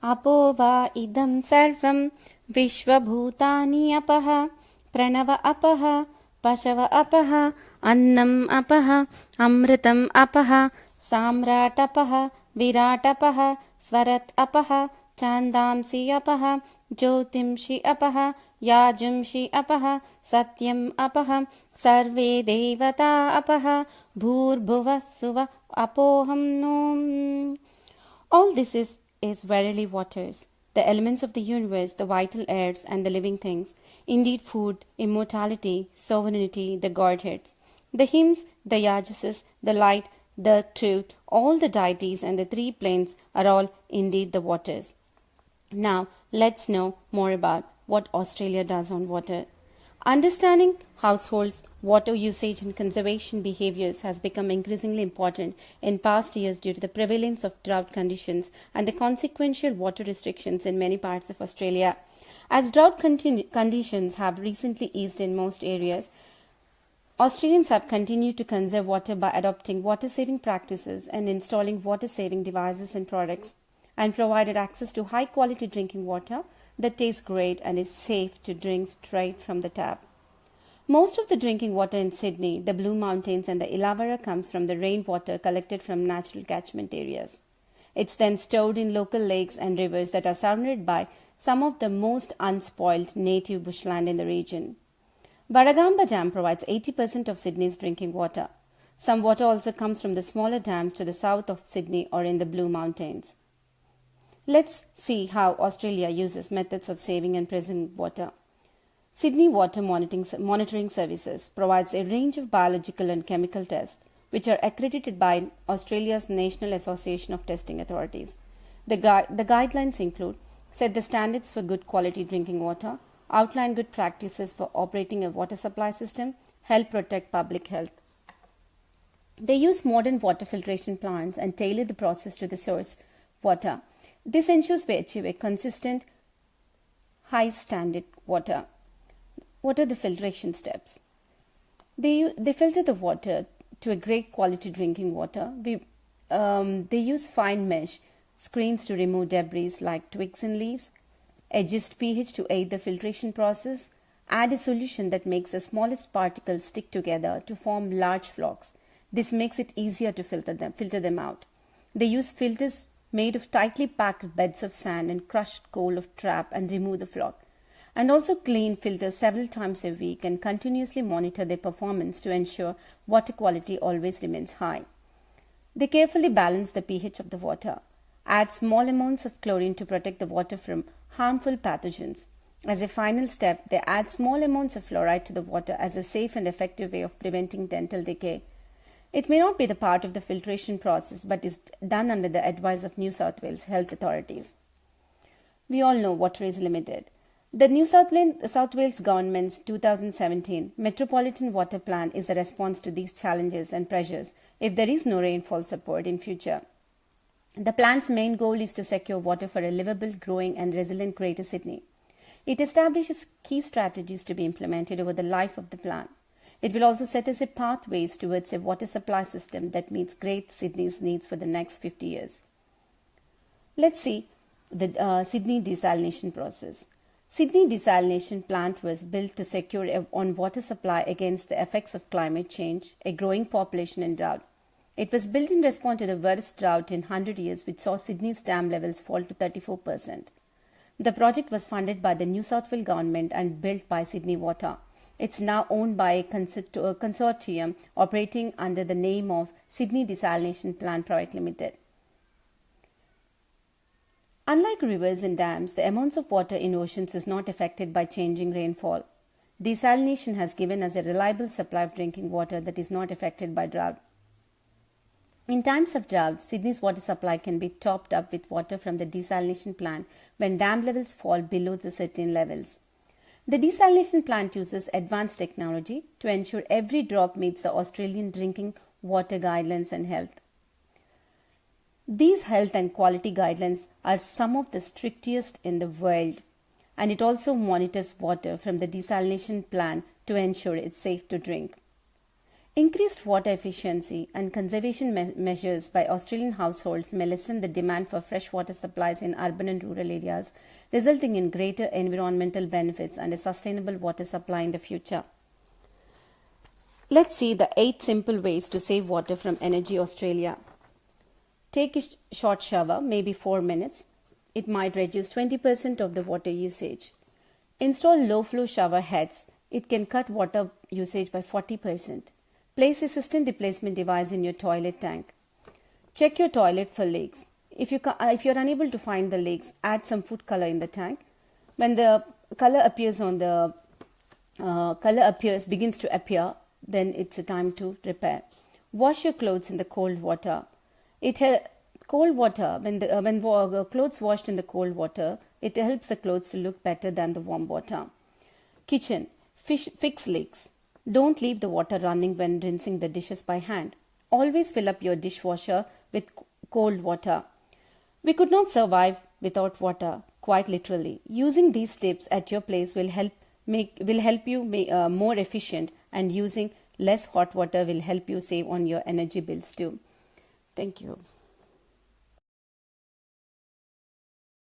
अपो वा इदं सर्वं विश्वभूतानि अपः प्रणव अपः पशव अपः अन्नम् अपः अमृतम् अपः साम्राट् अपः विराट् अपः स्वरत् अपः छान्दांसि अपः ज्योतिंषि अपः याजुंषि अपः सत्यम् अपः सर्वे देवता अपः भूर्भुवः सुवः अपोऽहं नोम्. All this is verily waters, the elements of the universe, the vital airs, and the living things, indeed food, immortality, sovereignty, the Godheads. The hymns, the Yajuses, the light, the truth, all the deities and the three planes are all indeed the waters. Now, let's know more about what Australia does on water. Understanding households' water usage and conservation behaviors has become increasingly important in past years due to the prevalence of drought conditions and the consequential water restrictions in many parts of Australia. As drought conditions have recently eased in most areas, Australians have continued to conserve water by adopting water-saving practices and installing water-saving devices and products, and provided access to high-quality drinking water that tastes great and is safe to drink straight from the tap. Most of the drinking water in Sydney, the Blue Mountains and the Illawarra comes from the rainwater collected from natural catchment areas. It's then stored in local lakes and rivers that are surrounded by some of the most unspoiled native bushland in the region. Barragamba Dam provides 80% of Sydney's drinking water. Some water also comes from the smaller dams to the south of Sydney or in the Blue Mountains. Let's see how Australia uses methods of saving and preserving water. Sydney Water Monitoring Services provides a range of biological and chemical tests which are accredited by Australia's National Association of Testing Authorities. The guidelines include set the standards for good quality drinking water, outline good practices for operating a water supply system, help protect public health. They use modern water filtration plants and tailor the process to the source water. This ensures we achieve a consistent, high standard water. What are the filtration steps? They filter the water to a great quality drinking water. They use fine mesh screens to remove debris like twigs and leaves, adjust pH to aid the filtration process, add a solution that makes the smallest particles stick together to form large flocks. This makes it easier to filter them out. They use filters made of tightly packed beds of sand and crushed coal of trap and remove the flock, and also clean filters several times a week and continuously monitor their performance to ensure water quality always remains high. They carefully balance the pH of the water, add small amounts of chlorine to protect the water from harmful pathogens. As a final step, they add small amounts of fluoride to the water as a safe and effective way of preventing dental decay. It may not be the part of the filtration process but is done under the advice of New South Wales health authorities. We all know water is limited. The New South Wales government's 2017 Metropolitan Water Plan is a response to these challenges and pressures if there is no rainfall support in future. The plan's main goal is to secure water for a livable, growing and resilient Greater Sydney. It establishes key strategies to be implemented over the life of the plan. It will also set us a pathways towards a water supply system that meets Great Sydney's needs for the next 50 years. Let's see the Sydney desalination process. Sydney desalination plant was built to secure on water supply against the effects of climate change, a growing population and drought. It was built in response to the worst drought in 100 years, which saw Sydney's dam levels fall to 34%. The project was funded by the New South Wales government and built by Sydney Water. It's now owned by a consortium operating under the name of Sydney Desalination Plant Private Limited. Unlike rivers and dams, the amounts of water in oceans is not affected by changing rainfall. Desalination has given us a reliable supply of drinking water that is not affected by drought. In times of drought, Sydney's water supply can be topped up with water from the desalination plant when dam levels fall below the certain levels. The desalination plant uses advanced technology to ensure every drop meets the Australian drinking water guidelines and health. These health and quality guidelines are some of the strictest in the world, and it also monitors water from the desalination plant to ensure it's safe to drink. Increased water efficiency and conservation measures by Australian households may lessen the demand for fresh water supplies in urban and rural areas, resulting in greater environmental benefits and a sustainable water supply in the future. Let's see the 8 simple ways to save water from Energy Australia. Take a short shower, maybe 4 minutes. It might reduce 20% of the water usage. Install low flow shower heads. It can cut water usage by 40%. Place a system replacement device in your toilet tank. Check your toilet for leaks. If you're unable to find the leaks, add some food color in the tank. When the color begins to appear, then it's a time to repair. Wash your clothes in the cold water. When clothes washed in the cold water, it helps the clothes to look better than the warm water. Kitchen. Fix leaks. Don't leave the water running when rinsing the dishes by hand. Always fill up your dishwasher with cold water. We could not survive without water, quite literally. Using these tips at your place will help you more efficient, and using less hot water will help you save on your energy bills too. Thank you.